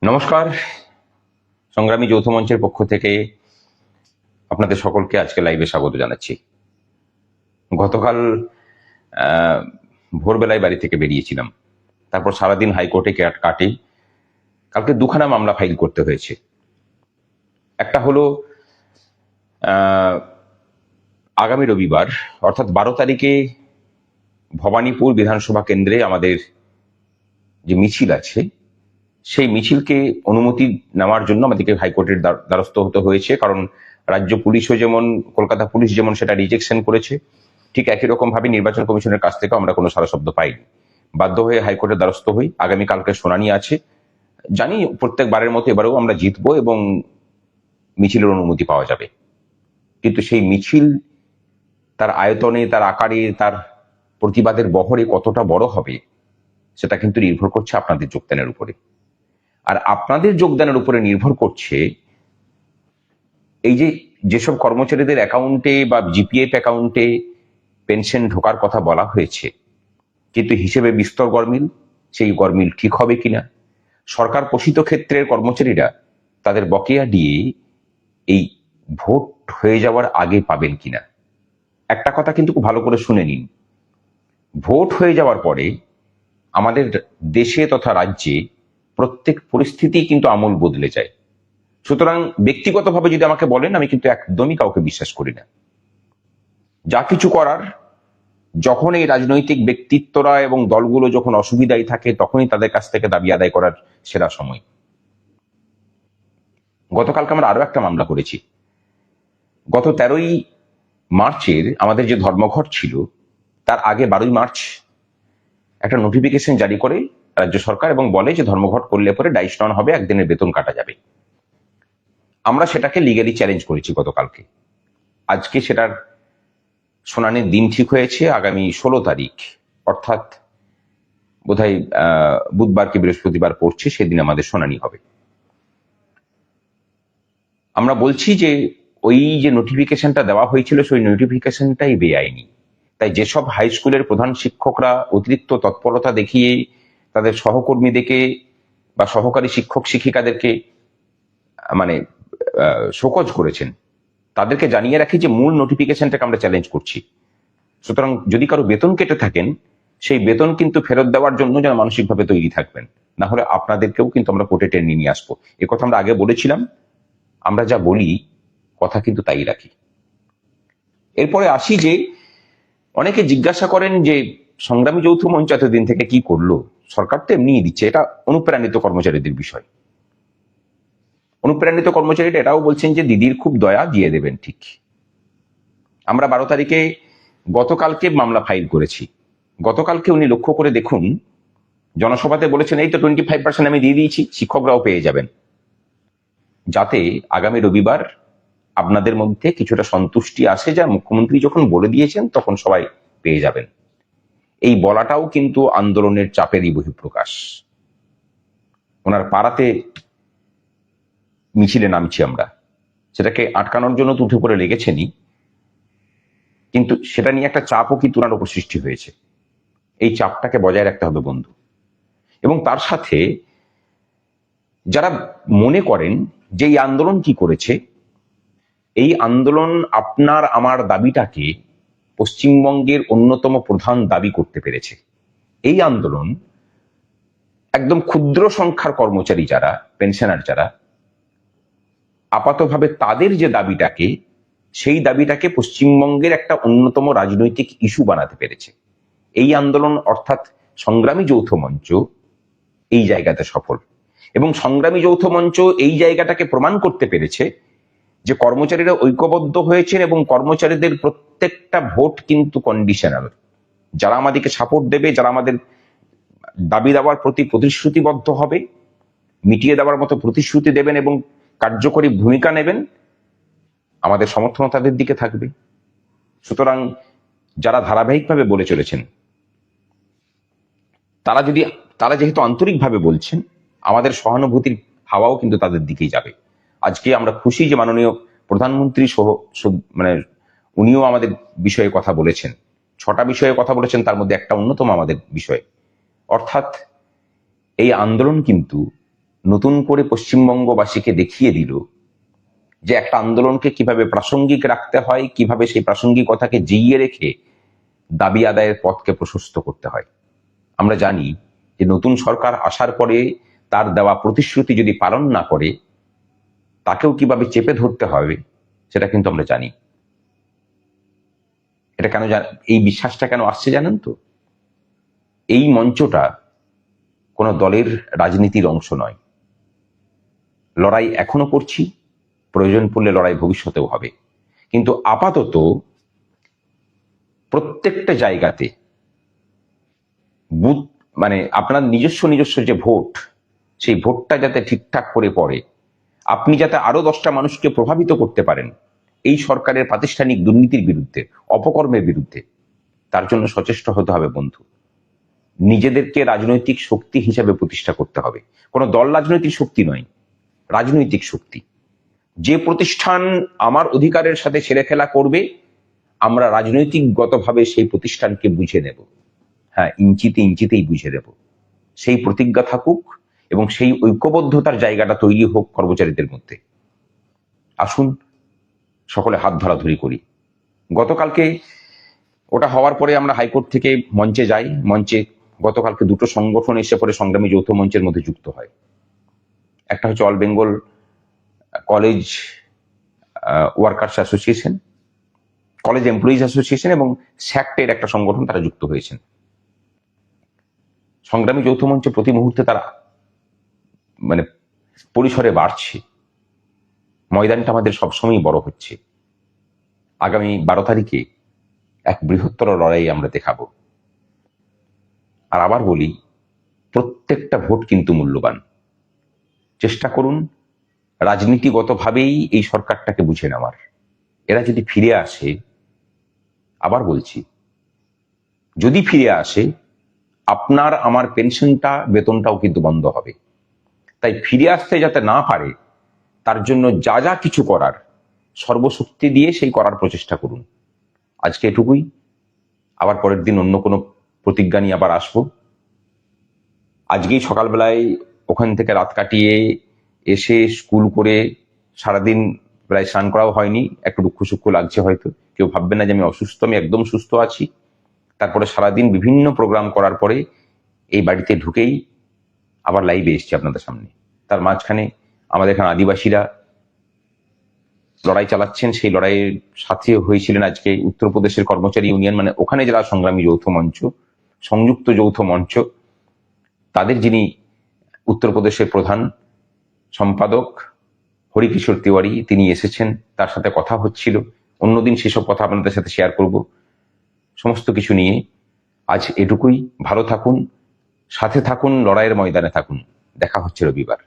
নমস্কার। সংগ্রামী যৌথ মঞ্চের পক্ষ থেকে আপনাদের সকলকে আজকে লাইভে স্বাগত জানাচ্ছি। গতকাল ভোরবেলায় বাড়ি থেকে বেরিয়েছিলাম, তারপর সারাদিন হাইকোর্টে কাটে। কালকে দুখানা মামলা ফাইল করতে হয়েছে। একটা হলো আগামী রবিবার অর্থাৎ 12 তারিখে ভবানীপুর বিধানসভা কেন্দ্রে আমাদের যে মিছিল আছে, সেই মিছিলকে অনুমতি নেওয়ার জন্য আমাদেরকে হাইকোর্টের দ্বারস্থ হতে হয়েছে। কারণ রাজ্য পুলিশও যেমন, কলকাতা পুলিশ যেমন সেটা রিজেকশন করেছে, ঠিক একই রকম ভাবে নির্বাচন কমিশনের কাছ থেকে আমরা কোনো সারা শব্দ পাইনি। বাধ্য হয়ে হাইকোর্টের দ্বারস্থ হই। আগামীকালকে শুনানি আছে। জানি প্রত্যেকবারের মতো এবারেও আমরা জিতবো এবং মিছিলের অনুমতি পাওয়া যাবে। কিন্তু সেই মিছিল তার আয়তনে, তার আকারে, তার প্রতিবাদের বহরে কতটা বড় হবে সেটা কিন্তু নির্ভর করছে আপনাদের যোগদানের উপরে। আর আপনাদের যোগদানের উপরে নির্ভর করছে এই যেসব কর্মচারীদের অ্যাকাউন্টে বা জিপিএফ অ্যাকাউন্টে পেনশন ঢোকার কথা বলা হয়েছে, কিন্তু হিসেবে বিস্তর গরমিল। সেই গরমিল ঠিক হবে কিনা, সরকার পোষিত ক্ষেত্রের কর্মচারীরা তাদের বকেয়া দিয়ে এই ভোট হয়ে যাওয়ার আগে পাবেন কিনা। একটা কথা কিন্তু খুব ভালো করে শুনে নিন, ভোট হয়ে যাওয়ার পরে আমাদের দেশে তথা রাজ্যে প্রত্যেক পরিস্থিতি কিন্তু আমূল বদলে যায়। সুতরাং ব্যক্তিগতভাবে যদি আমাকে বলেন, আমি কিন্তু একদমই কাউকে বিশ্বাস করি না। যা কিছু করার, যখন এই রাজনৈতিক ব্যক্তিত্বরা এবং দলগুলো যখন অসুবিধায় থাকে, তখনই তাদের কাছ থেকে দাবি আদায় করার সেরা সময়। গতকালকে আমরা আরো একটা মামলা করেছি। গত 13ই মার্চের আমাদের যে ধর্মঘট ছিল, তার আগে 12ই মার্চ একটা নোটিফিকেশন জারি করে রাজ্য সরকার এবং বলে যে ধর্মঘট করলে পরে ডাইস্টন হবে, একদিনের বেতন কাটা যাবে। আমরা সেটাকে লিগালি চ্যালেঞ্জ করেছি গতকালকে। আজকে সেটার শুনানির দিন ঠিক হয়েছে আগামী 16 তারিখ, অর্থাৎ বোধহয় বুধবার কি বৃহস্পতিবার পড়ছে, সেদিন আমাদের শুনানি হবে। আমরা বলছি যে ওই যে নোটিফিকেশনটা দেওয়া হয়েছিল, সেই নোটিফিকেশনটাই বেআইনি। তাই যেসব হাই স্কুলের প্রধান শিক্ষকরা অতিরিক্ত তৎপরতা দেখিয়ে তাদের সহকর্মীদেরকে বা সহকারী শিক্ষক শিক্ষিকাদেরকে মানে শোকজ করেছেন, তাদেরকে জানিয়ে রাখি যে মূল নোটিফিকেশনটাকে আমরা চ্যালেঞ্জ করছি। সুতরাং যদি কারো বেতন কেটে থাকেন, সেই বেতন কিন্তু ফেরত দেওয়ার জন্য যেন মানসিকভাবে তৈরি থাকবেন, না হলে আপনাদেরকেও কিন্তু আমরা কোর্টে টেনে নিয়ে আসবো। এ কথা আমরা আগে বলেছিলাম। আমরা যা বলি কথা কিন্তু তাই রাখি। এরপরে আসি যে অনেকে জিজ্ঞাসা করেন যে সংগ্রামী যৌথ মঞ্চ এতদিন থেকে কি করলো, সরকার তো এমনিই দিচ্ছে। এটা অনুপ্রাণিত কর্মচারীদের বিষয়। অনুপ্রাণিত কর্মচারীরা এটাও বলছেন যে দিদির খুব দয়া, দিয়ে দেবেন। ঠিক, আমরা 12 তারিখে গতকালকে মামলা ফাইল করেছি। গতকালকে উনি লক্ষ্য করে দেখুন, জনসভাতে বলেছেন এই তো 25% আমি দিয়ে দিয়েছি, শিক্ষকরাও পেয়ে যাবেন, যাতে আগামী রবিবার আপনাদের মধ্যে কিছুটা সন্তুষ্টি আসে, যা মুখ্যমন্ত্রী যখন বলে দিয়েছেন তখন সবাই পেয়ে যাবেন। এই বলাটাও কিন্তু আন্দোলনের চাপেরই বহিঃপ্রকাশ। ওনার পাড়াতে মিছিলে নামছি আমরা, সেটাকে আটকানোর জন্য তো উঠে পড়ে লেগেছেনই, কিন্তু সেটা নিয়ে একটা চাপও কিন্তু ওনার উপর সৃষ্টি হয়েছে। এই চাপটাকে বজায় রাখতে হবে বন্ধু। এবং তার সাথে যারা মনে করেন যে এই আন্দোলন কি করেছে, এই আন্দোলন আপনার আমার দাবিটাকে পশ্চিমবঙ্গের অন্যতম প্রধান দাবি করতে পেরেছে। এই আন্দোলন একদম ক্ষুদ্র সংখ্যার কর্মচারী যারা, পেনশনার যারা, আপাতভাবে তাদের যে দাবিটাকে, সেই দাবিটাকে পশ্চিমবঙ্গের একটা অন্যতম রাজনৈতিক ইস্যু বানাতে পেরেছে। এই আন্দোলন অর্থাৎ সংগ্রামী যৌথ মঞ্চ এই জায়গাতে সফল। এবং সংগ্রামী যৌথ মঞ্চ এই জায়গাটাকে প্রমাণ করতে পেরেছে যে কর্মচারীরা ঐক্যবদ্ধ হয়েছেন এবং কর্মচারীদের প্রত্যেকটা ভোট কিন্তু কন্ডিশনাল। যারা আমাদেরকে সাপোর্ট দেবে, যারা আমাদের দাবি দেওয়ার প্রতি প্রতিশ্রুতিবদ্ধ হবে, মিটিয়ে দেওয়ার মতো প্রতিশ্রুতি দেবেন এবং কার্যকরী ভূমিকা নেবেন, আমাদের সমর্থন তাদের দিকে থাকবে। সুতরাং যারা ধারাবাহিকভাবে বলে চলেছেন, তারা যেহেতু আন্তরিকভাবে বলছেন, আমাদের সহানুভূতির হাওয়াও কিন্তু তাদের দিকেই যাবে। আজকে আমরা খুশি যে মাননীয় প্রধানমন্ত্রী উনিও আমাদের বিষয়ে কথা বলেছেন। 6টা বিষয়ে কথা বলেছেন, তার মধ্যে একটা অন্যতম আমাদের বিষয়। অর্থাৎ এই আন্দোলন কিন্তু নতুন করে পশ্চিমবঙ্গবাসীকে দেখিয়ে দিল যে একটা আন্দোলনকে কিভাবে প্রাসঙ্গিক রাখতে হয়, কিভাবে সেই প্রাসঙ্গিকতাকে জিইয়ে রেখে দাবি আদায়ের পথকে প্রশস্ত করতে হয়। আমরা জানি যে নতুন সরকার আসার পরে তার দেওয়া প্রতিশ্রুতি যদি পালন না করে তাকেও কিভাবে চেপে ধরতে হবে সেটা কিন্তু আমরা জানি। এটা কেন এই বিশ্বাসটা কেন আসছে জানেন তো? এই মঞ্চটা কোনো দলের রাজনীতির অংশ নয়। লড়াই এখনো করছি, প্রয়োজন পড়লে লড়াই ভবিষ্যতেও হবে, কিন্তু আপাতত প্রত্যেকটা জায়গাতে বুথ মানে আপনার নিজস্ব নিজস্ব যে ভোট, সেই ভোটটা যাতে ঠিকঠাক করে পড়ে, আপনি যাতে আরো 10টা মানুষকে প্রভাবিত করতে পারেন এই সরকারের প্রাতিষ্ঠানিক দুর্নীতির বিরুদ্ধে, অপকর্মের বিরুদ্ধে, তার জন্য সচেষ্ট হতে হবে বন্ধু। নিজেদেরকে রাজনৈতিক শক্তি হিসেবে প্রতিষ্ঠা করতে হবে। কোনো দল রাজনৈতিক শক্তি নয়, রাজনৈতিক শক্তি। যে প্রতিষ্ঠান আমার অধিকারের সাথে ছেলেখেলা করবে, আমরা রাজনৈতিকগতভাবে সেই প্রতিষ্ঠানকে বুঝে নেব। হ্যাঁ, ইঞ্চিতে ইঞ্চিতেই বুঝে দেব। সেই প্রতিজ্ঞা থাকুক এবং সেই ঐক্যবদ্ধতার জায়গাটা তৈরি হোক কর্মচারীদের মধ্যে। আসুন সকলে হাত ধরাধরি করি। গতকালকে ওটা হওয়ার পরে আমরা হাইকোর্ট থেকে মঞ্চে যাই। মঞ্চে গতকালকে দুটো সংগঠন এসে পরে সংগ্রামী যৌথ মঞ্চের মধ্যে যুক্ত হয়। একটা হচ্ছে all Bengal college workers association, college employees association এবং স্যাক্টের একটা সংগঠন, তারা যুক্ত হয়েছেন। সংগ্রামী যৌথ মঞ্চ প্রতি মুহূর্তে তারা মানে পরিসরে বাড়ছে, ময়দানটা আমাদের সবসময় বড় হচ্ছে। আগামী 12 তারিখে এক বৃহত্তর লড়াই আমরা দেখাবো। আর আবার বলি, প্রত্যেকটা ভোট কিন্তু মূল্যবান। চেষ্টা করুন রাজনীতিগতভাবেই এই সরকারটাকে বুঝে নেওয়ার। এরা যদি ফিরে আসে, আবার বলছি, যদি ফিরে আসে, আপনার আমার পেনশনটা, বেতনটাও কিন্তু বন্ধ হবে। তাই ফিরে আসতে যাতে না পারে তার জন্য যা যা কিছু করার সর্বশক্তি দিয়ে সেই করার প্রচেষ্টা করুন। আজকে এটুকুই। আবার পরের দিন অন্য কোনো প্রতিজ্ঞা নিয়ে আবার আসবো। আজকেই সকালবেলায় ওখান থেকে রাত কাটিয়ে এসে স্কুল করে সারাদিন প্রায় স্নান করাও হয়নি, একটু দুঃখ সুখ লাগছে হয়তো। কেউ ভাববে না যে আমি অসুস্থ, আমি একদম সুস্থ আছি। তারপরে সারাদিন বিভিন্ন প্রোগ্রাম করার পরে এই বাড়িতে ঢুকেই আবার লাইভে এসছি আপনাদের সামনে। তার মাঝখানে আমাদের এখানে আদিবাসীরা লড়াই চালাচ্ছেন, সেই লড়াইয়ের সাথে হয়েছিলেন আজকে উত্তরপ্রদেশের কর্মচারী ইউনিয়ন, মানে ওখানে যারা সংগ্রামী যৌথ মঞ্চ, সংযুক্ত যৌথ মঞ্চ, তাদের যিনি উত্তরপ্রদেশের প্রধান সম্পাদক হরিকিশোর তিওয়ারি, তিনি এসেছেন, তার সাথে কথা হচ্ছিল। অন্যদিন সেসব কথা আপনাদের সাথে শেয়ার করব সমস্ত কিছু নিয়ে। আজ এটুকুই। ভালো থাকুন, সাথে থাকুন, লড়াইয়ের ময়দানে থাকুন। দেখা হচ্ছে রবিবার।